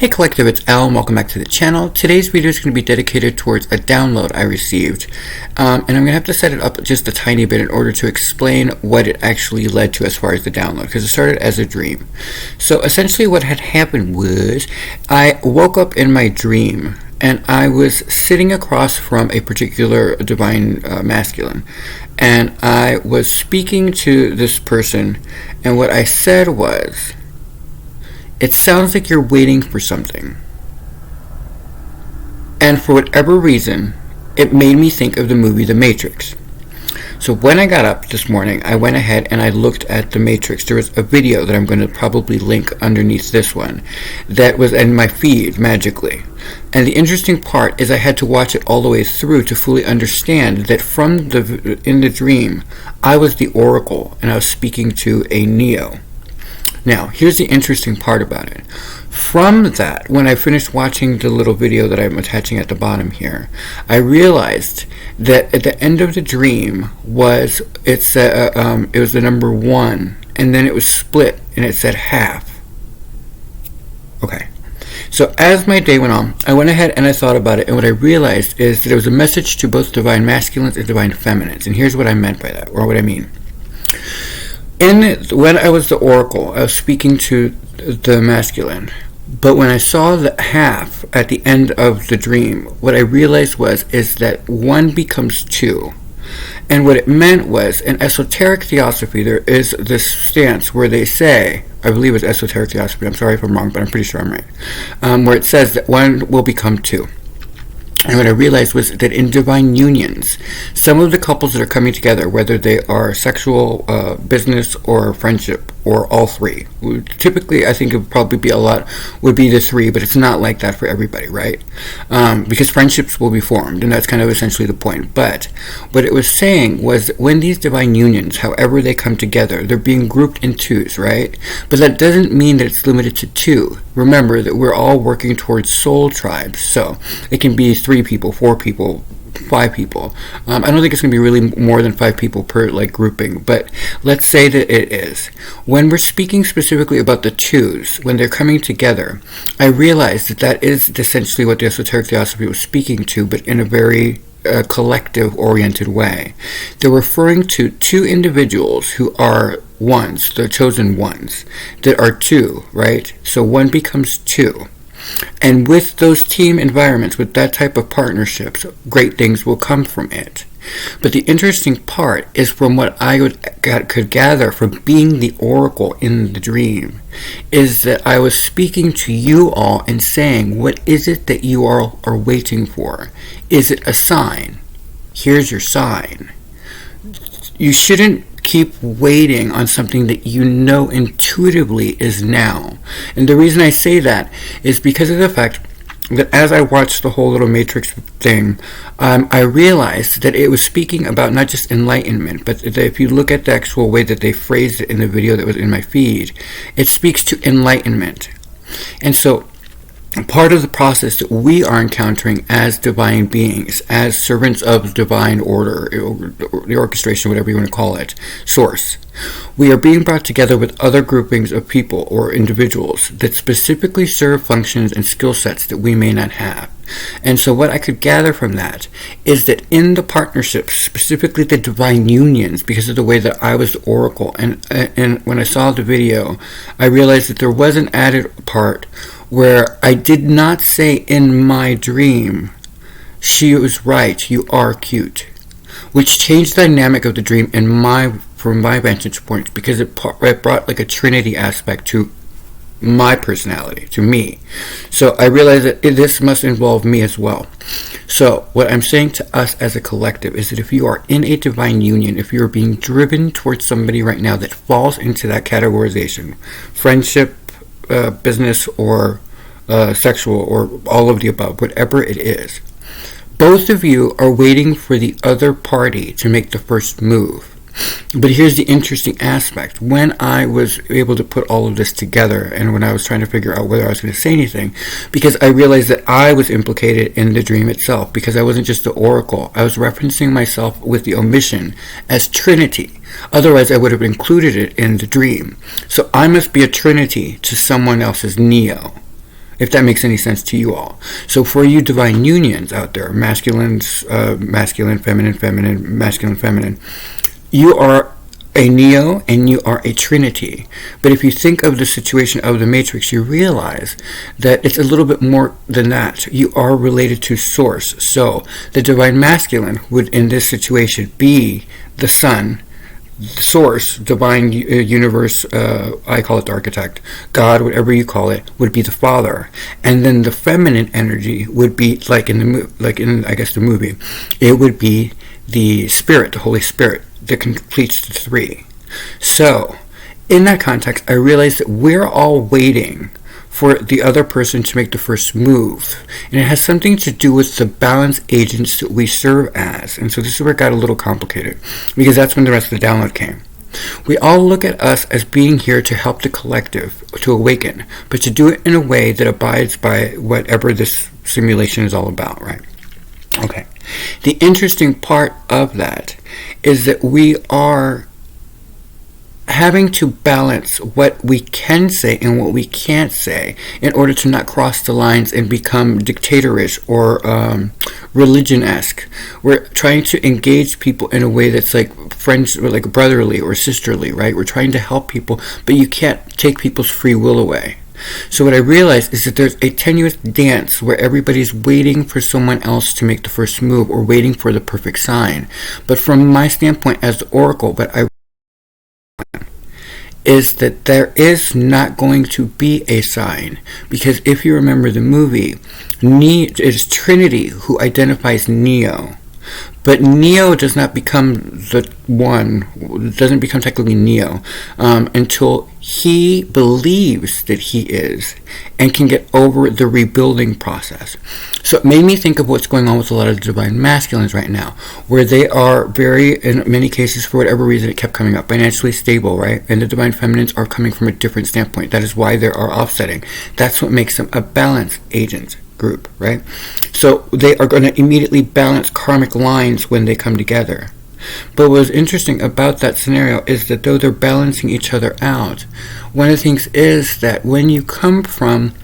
Hey Collective, it's Al and welcome back to the channel. Today's video is going to be dedicated towards a download I received, and I'm going to have to set it up just a tiny bit in order to explain what it actually led to as far as the download, because it started as a dream. So essentially what had happened was I woke up in my dream and I was sitting across from a particular divine masculine, and I was speaking to this person, and what I said was, "It sounds like you're waiting for something." And for whatever reason, it made me think of the movie The Matrix. So when I got up this morning, I went ahead and I looked at The Matrix. There was a video that I'm going to probably link underneath this one that was in my feed magically. And the interesting part is I had to watch it all the way through to fully understand that in the dream, I was the Oracle and I was speaking to a Neo. Now, here's the interesting part about it. From that, when I finished watching the little video that I'm attaching at the bottom here, I realized that at the end of the dream it was the number 1, and then it was split, and it said half. Okay. So as my day went on, I went ahead and I thought about it, and what I realized is that it was a message to both divine masculines and divine feminines, and here's what I meant by that, or what I mean. When I was the Oracle, I was speaking to the masculine, but when I saw the half at the end of the dream, what I realized is that 1 becomes 2. And what it meant was, in esoteric theosophy, there is this stance where they say, I believe it's esoteric theosophy, I'm sorry if I'm wrong, but I'm pretty sure I'm right, where it says that 1 will become 2. And what I realized was that in divine unions, some of the couples that are coming together, whether they are sexual, business, or friendship, or all three, typically I think it would probably be would be the 3, but it's not like that for everybody, right? Because friendships will be formed, and that's kind of essentially the point. But what it was saying was that when these divine unions, however they come together, they're being grouped in 2s, right? But that doesn't mean that it's limited to 2. Remember that we're all working towards soul tribes, so it can be 3 people, 4 people, 5 people. I don't think it's going to be really more than 5 people per grouping, but let's say that it is. When we're speaking specifically about the 2s, when they're coming together, I realized that is essentially what the esoteric theosophy was speaking to, but in a very collective-oriented way. They're referring to 2 individuals who are ones, the chosen ones, that are 2, right? So 1 becomes 2. And with those team environments, with that type of partnerships, great things will come from it. But the interesting part is from what I could gather from being the Oracle in the dream, is that I was speaking to you all and saying, what is it that you all are waiting for? Is it a sign? Here's your sign. You shouldn't keep waiting on something that you know intuitively is now. And the reason I say that is because of the fact that as I watched the whole little Matrix thing, I realized that it was speaking about not just enlightenment, but that if you look at the actual way that they phrased it in the video that was in my feed, it speaks to enlightenment. And so part of the process that we are encountering as divine beings, as servants of divine order, the orchestration, whatever you want to call it, source, we are being brought together with other groupings of people or individuals that specifically serve functions and skill sets that we may not have. And so what I could gather from that is that in the partnerships, specifically the divine unions, because of the way that I was the Oracle, and when I saw the video, I realized that there was an added part where I did not say in my dream, "She was right, you are cute," which changed the dynamic of the dream from my vantage point, because it brought a Trinity aspect to my personality, to me. So I realized that this must involve me as well. So what I'm saying to us as a collective is that if you are in a divine union, if you're being driven towards somebody right now that falls into that categorization, friendship, business, or sexual, or all of the above, whatever it is, both of you are waiting for the other party to make the first move. But here's the interesting aspect. When I was able to put all of this together, and when I was trying to figure out whether I was going to say anything, because I realized that I was implicated in the dream itself, because I wasn't just the Oracle. I was referencing myself with the omission as Trinity. Otherwise, I would have included it in the dream. So I must be a Trinity to someone else's Neo. if that makes any sense to you all. So for you divine unions out there, masculine, feminine, masculine, feminine, you are a Neo and you are a Trinity. But if you think of the situation of the Matrix, you realize that it's a little bit more than that. You are related to Source. So the divine masculine would, in this situation, be the Sun. Source, divine universe, I call it the architect, God, whatever you call it, would be the Father, and then the feminine energy would be like in I guess the movie, it would be the Spirit, the Holy Spirit, that completes the three. So, in that context, I realized that we're all waiting for the other person to make the first move. And it has something to do with the balance agents that we serve as. And so this is where it got a little complicated, because that's when the rest of the download came. We all look at us as being here to help the collective to awaken, but to do it in a way that abides by whatever this simulation is all about, right? Okay. The interesting part of that is that we are having to balance what we can say and what we can't say in order to not cross the lines and become dictatorish or religion-esque. We're trying to engage people in a way that's like friends, or like brotherly or sisterly, right? We're trying to help people, but you can't take people's free will away. So what I realized is that there's a tenuous dance where everybody's waiting for someone else to make the first move or waiting for the perfect sign. But from my standpoint as the Oracle, is that there is not going to be a sign, because if you remember the movie, it is Trinity who identifies Neo, but Neo does not become the one, doesn't become technically Neo until he believes that he is and can get over the rebuilding process. So it made me think of what's going on with a lot of the divine masculines right now, where they are very, in many cases, for whatever reason, it kept coming up, financially stable, right? And the divine feminines are coming from a different standpoint. That is why they are offsetting. That's what makes them a balance agent group, right? So they are going to immediately balance karmic lines when they come together. But what's interesting about that scenario is that though they're balancing each other out, one of the things is that when you come from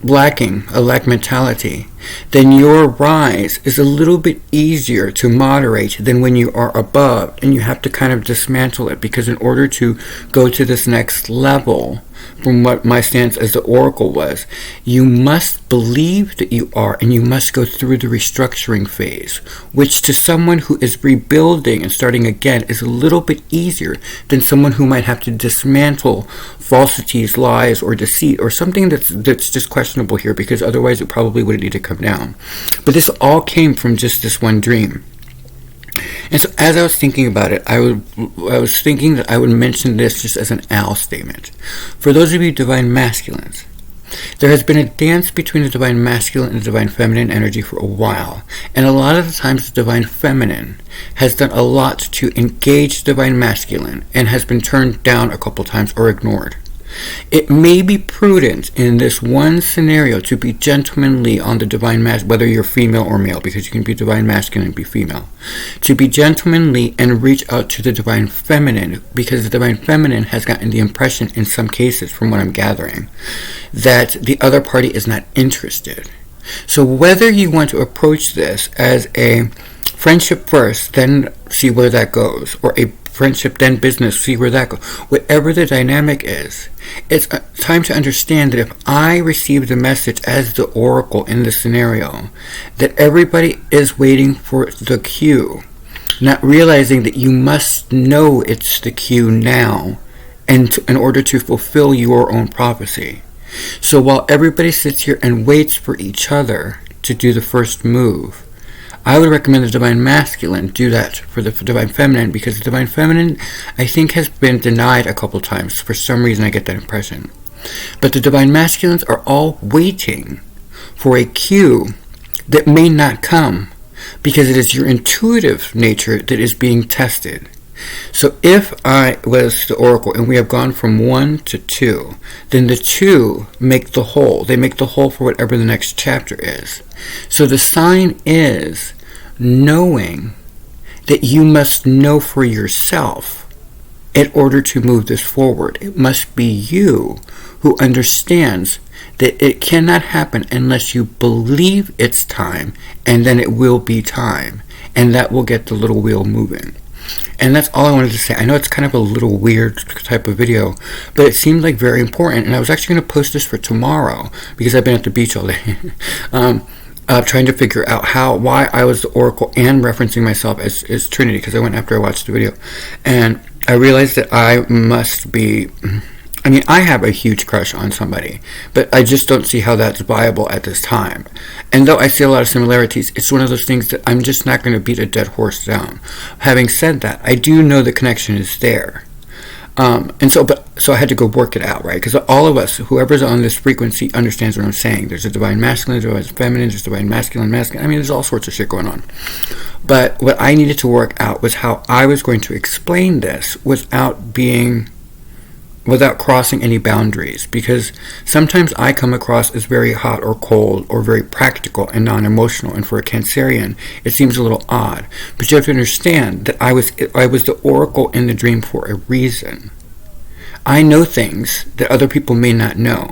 lacking, a lack mentality, then your rise is a little bit easier to moderate than when you are above, and you have to kind of dismantle it, because in order to go to this next level, from what my stance as the Oracle was, you must believe that you are, and you must go through the restructuring phase, which to someone who is rebuilding and starting again is a little bit easier than someone who might have to dismantle falsities, lies, or deceit, or something that's just questionable here, because otherwise it probably wouldn't need to come down. But this all came from just this one dream. And so as I was thinking about it, I was thinking that I would mention this just as an owl statement. For those of you divine masculines, there has been a dance between the divine masculine and the divine feminine energy for a while. And a lot of the times the divine feminine has done a lot to engage the divine masculine and has been turned down a couple times or ignored. It may be prudent in this one scenario to be gentlemanly on the divine masculine, whether you're female or male, because you can be divine masculine and be female. To be gentlemanly and reach out to the divine feminine, because the divine feminine has gotten the impression in some cases, from what I'm gathering, that the other party is not interested. So whether you want to approach this as a friendship first, then see where that goes, or a friendship then business, see where that goes, whatever the dynamic is, it's time to understand that if I receive the message as the Oracle in this scenario, that everybody is waiting for the cue, not realizing that you must know it's the cue now, and in order to fulfill your own prophecy. So while everybody sits here and waits for each other to do the first move, I would recommend the divine masculine do that for the divine feminine, because the divine feminine, I think, has been denied a couple times. For some reason, I get that impression. But the divine masculines are all waiting for a cue that may not come, because it is your intuitive nature that is being tested. So if I was the Oracle and we have gone from 1 to 2, then the 2 make the whole. They make the whole for whatever the next chapter is. So the sign is knowing that you must know for yourself in order to move this forward. It must be you who understands that it cannot happen unless you believe it's time, and then it will be time, and that will get the little wheel moving. And that's all I wanted to say. I know it's kind of a little weird type of video, but it seemed like very important, and I was actually going to post this for tomorrow because I've been at the beach all day. Trying to figure out why I was the oracle and referencing myself as Trinity, because I went after I watched the video, and I realized that I must be, I have a huge crush on somebody, but I just don't see how that's viable at this time. And though I see a lot of similarities, it's one of those things that I'm just not going to beat a dead horse down. Having said that, I do know the connection is there. So I had to go work it out, right? Because all of us, whoever's on this frequency, understands what I'm saying. There's a divine masculine, divine feminine, there's divine masculine. There's all sorts of shit going on. But what I needed to work out was how I was going to explain this without crossing any boundaries, because sometimes I come across as very hot or cold or very practical and non-emotional, and for a Cancerian it seems a little odd. But you have to understand that I was the oracle in the dream for a reason. I know things that other people may not know.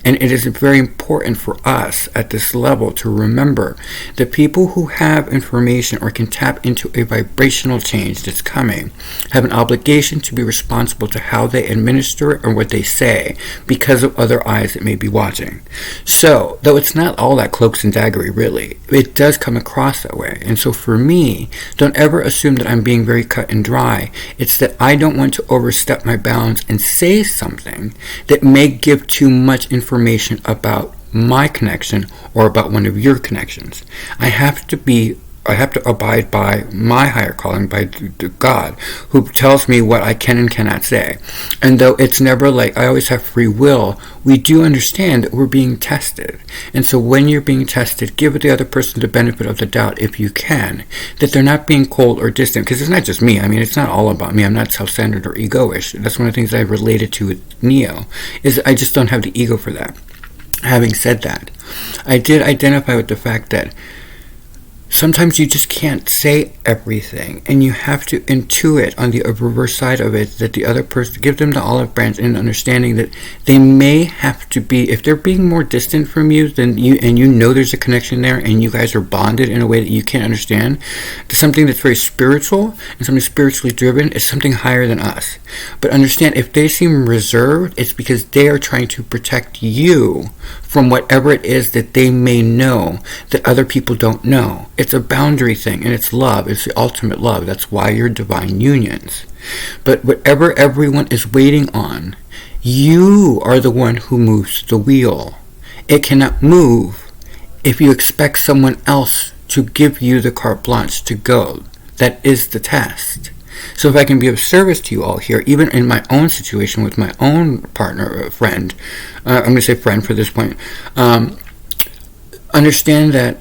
And it is very important for us at this level to remember that people who have information or can tap into a vibrational change that's coming have an obligation to be responsible to how they administer it or what they say because of other eyes that may be watching. So, though it's not all that cloaks and daggery really, it does come across that way. And so for me, don't ever assume that I'm being very cut and dry. It's that I don't want to overstep my bounds and say something that may give too much information about my connection or about one of your connections. I have to abide by my higher calling, by God, who tells me what I can and cannot say. And though it's never like I always have free will, we do understand that we're being tested. And so when you're being tested, give the other person the benefit of the doubt, if you can, that they're not being cold or distant, because it's not just me. It's not all about me. I'm not self-centered or egoish. That's one of the things I've related to with Neo, is I just don't have the ego for that. Having said that, I did identify with the fact that sometimes you just can't say everything, and you have to intuit on the reverse side of it that the other person, give them the olive branch and understanding that they may have to be, if they're being more distant from you than you, and you know there's a connection there and you guys are bonded in a way that you can't understand, to something that's very spiritual and something spiritually driven is something higher than us. But understand, if they seem reserved, it's because they are trying to protect you from whatever it is that they may know that other people don't know. It's a boundary thing, and it's love. It's the ultimate love. That's why you're divine unions. But whatever everyone is waiting on, you are the one who moves the wheel. It cannot move if you expect someone else to give you the carte blanche to go. That is the test. So if I can be of service to you all here, even in my own situation with my own partner, friend, I'm going to say friend for this point, understand that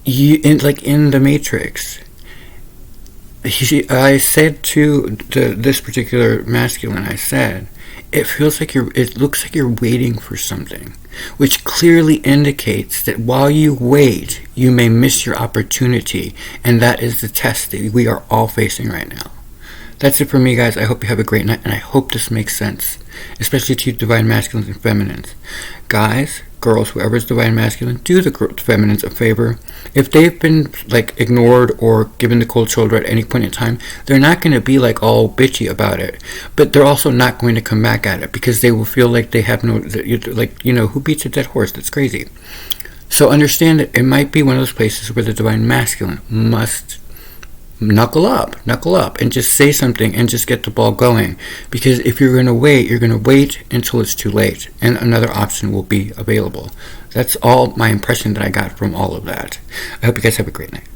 in the Matrix, I said to this particular masculine, I said, it looks like you're waiting for something, which clearly indicates that while you wait, you may miss your opportunity, and that is the test that we are all facing right now. That's it for me, guys. I hope you have a great night, and I hope this makes sense, especially to you divine masculines and feminines. Guys, girls, whoever's divine masculine, do the feminines a favor. If they've been ignored or given the cold shoulder at any point in time, they're not going to be all bitchy about it, but they're also not going to come back at it because they will feel like they have no, who beats a dead horse? That's crazy. So understand that it might be one of those places where the divine masculine must knuckle up and just say something and just get the ball going, because if you're going to wait until it's too late and another option will be available. That's all my impression that I got from all of that. I hope you guys have a great night.